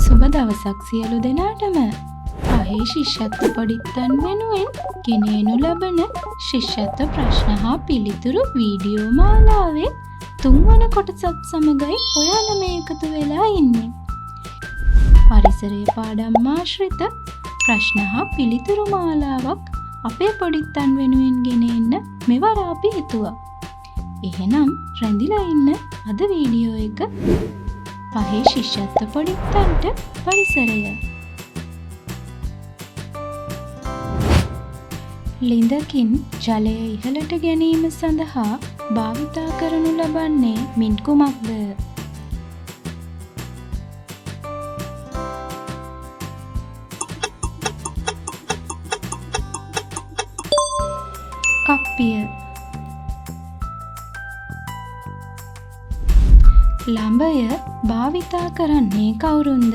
සුබ දවසක් සියලු දෙනාටම. පහේ ශිෂ්‍යත්ව පොඩිත්තන් වෙනුවෙන් ගෙනෙනු ලබන ශිෂ්‍යත්ව ප්‍රශ්න හා පිළිතුරු වීඩියෝ මාලාවේ 3 වන කොටසත් සමගයි ඔයාලා මේ එකතු වෙලා ඉන්නේ. පරිසරයේ පාඩම් ආශ්‍රිත ප්‍රශ්න හා පිළිතුරු මාලාවක් අපේ පොඩිත්තන් වෙනුවෙන් ගෙනෙන්න මෙවර අපි හිතුවා. එහෙනම් රැඳිලා ඉන්න අද වීඩියෝ එක පහේ ශිෂ්‍යත්ව පොඩිත්තන්ට පරිසරය. ලිඳකින් ජලය ඉහළට ගැනීම සඳහා භාවිතා කරනු ලබන්නේ මින් කුමක්ද? කප්පිය. ළඹය භාවිතා කරන්නේ කවුරුන්ද?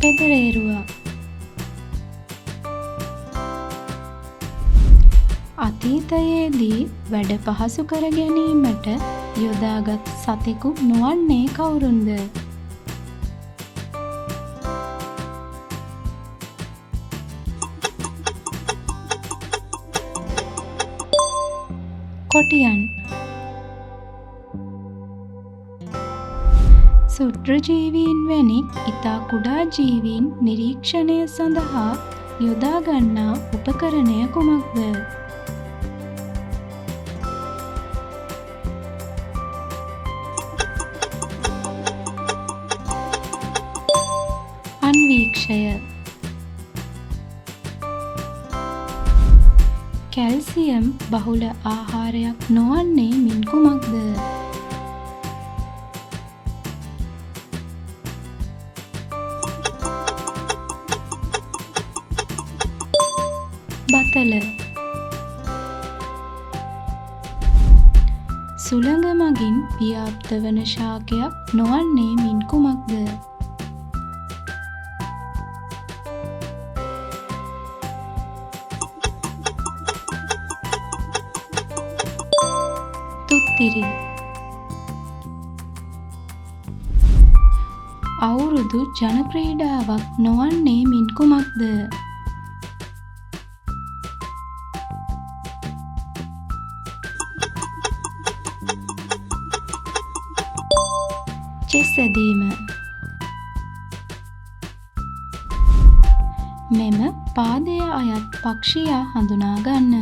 පෙදරේරුවා. අතීතයේදී වැඩ පහසු කර ගැනීමට යොදාගත් සතෙකු නොවන්නේ කවුරුන්ද? කොටියන්. සුත්‍රජීවීන් වැනි ඉතා කුඩා ජීවීන් නිරීක්ෂණය සඳහා යොදා ගන්නා උපකරණය කුමක්ද? අන්වීක්ෂය. කැල්සියම් බහුල ආහාරයක් නොවන්නේ මින් කුමක්ද? බතල. සුළඟ මගින් ව්‍යාප්ත වන ශාකයක් නොවන්නේ මින් කුමක්ද? තුත්තිරි. අවුරුදු ජන ක්‍රීඩාවක් නොවන්නේ මින් කුමක්ද? චෙස් ඇදීම. මෙම පාදය අයත් පක්ෂියා හඳුනා ගන්න.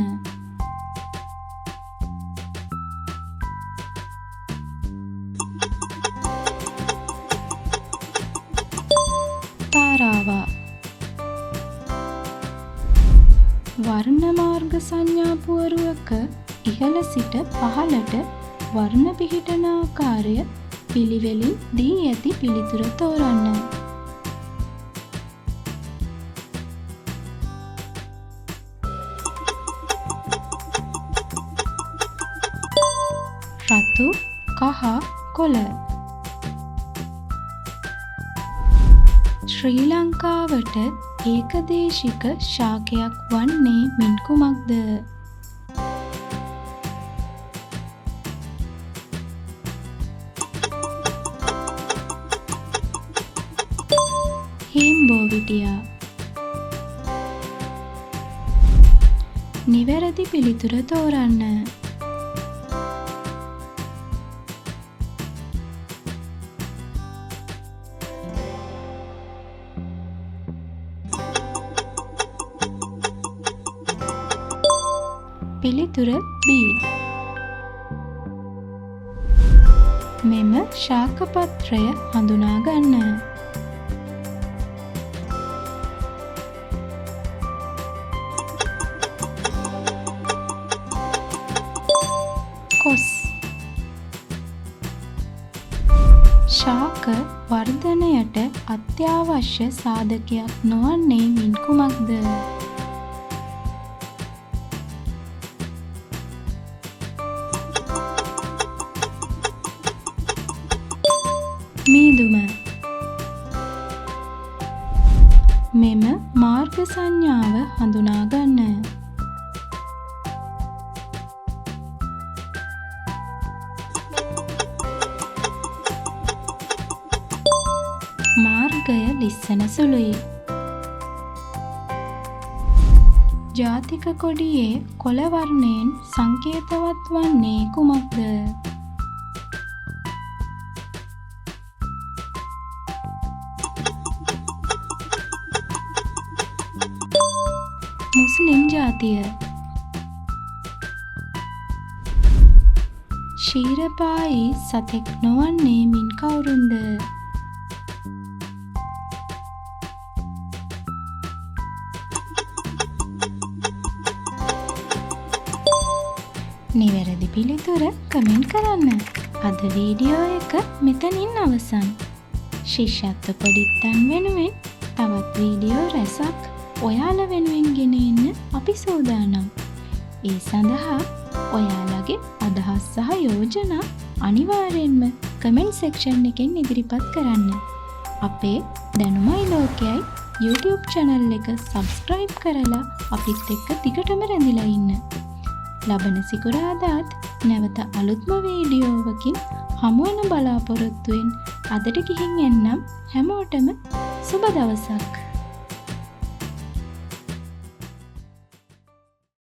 තාරාවා. වර්ණ මාර්ග සංඥා පුවරුවක ඉහළ සිට පහළට වර්ණ පිහිටන ආකාරය පිළිවෙලින් දී ඇති පිළිතුර තෝරන්න. රතු, කහ, කොළ. ශ්‍රී ලංකාවට ඒකදේශික ශාකයක් වන්නේ මින් කුමක්ද? හීම්බෝවිටියා. නිවැරදි පිළිතුර තෝරන්න. පිළිතුර B. මෙම ශාකපත්‍රය හඳුනා ගන්න. කොස්. ශාක වර්ධනයට අත්‍යවශ්‍ය සාධකයක් නොවන්නේ මින් කුමක්ද? මීදුම. මෙම මාර්ග සංඥාව හඳුනා ගන්න. ලිස්සන සුළුයි. ජාතික කොඩියේ කොළ වර්ණයෙන් සංකේතවත් වන්නේ කුමක්ද? මුස්ලිම් ජාතිය. ශීරපායි සතෙක් නොවන්නේ මින් කවුරුන්ද? නිවැරදි පිළිතුර කමෙන්ට් කරන්න. අද වීඩියෝ එක මෙතනින් අවසන්. ශිෂ්‍යත්ව පොඩිත්තන් වෙනුවෙන් තවත් වීඩියෝ රැසක් ඔයාලා වෙනුවෙන් ගෙන එන්න අපි සූදානම්. ඒ සඳහා ඔයාලගේ අදහස් සහ යෝජනා අනිවාර්යෙන්ම කමෙන්ට් සෙක්ෂන් එකෙන් ඉදිරිපත් කරන්න. අපේ දැනුමයි ලෝකයයි YouTube channel එක subscribe කරලා අපිත් එක්ක දිගටම රැඳිලා ඉන්න. ලබන සිකුරාදාත් නැවත අලුත්ම වීඩියෝවකින් හමුවන බලාපොරොත්තුවෙන් අදට ගිහින් එන්නම්. හැමෝටම සුබ දවසක්.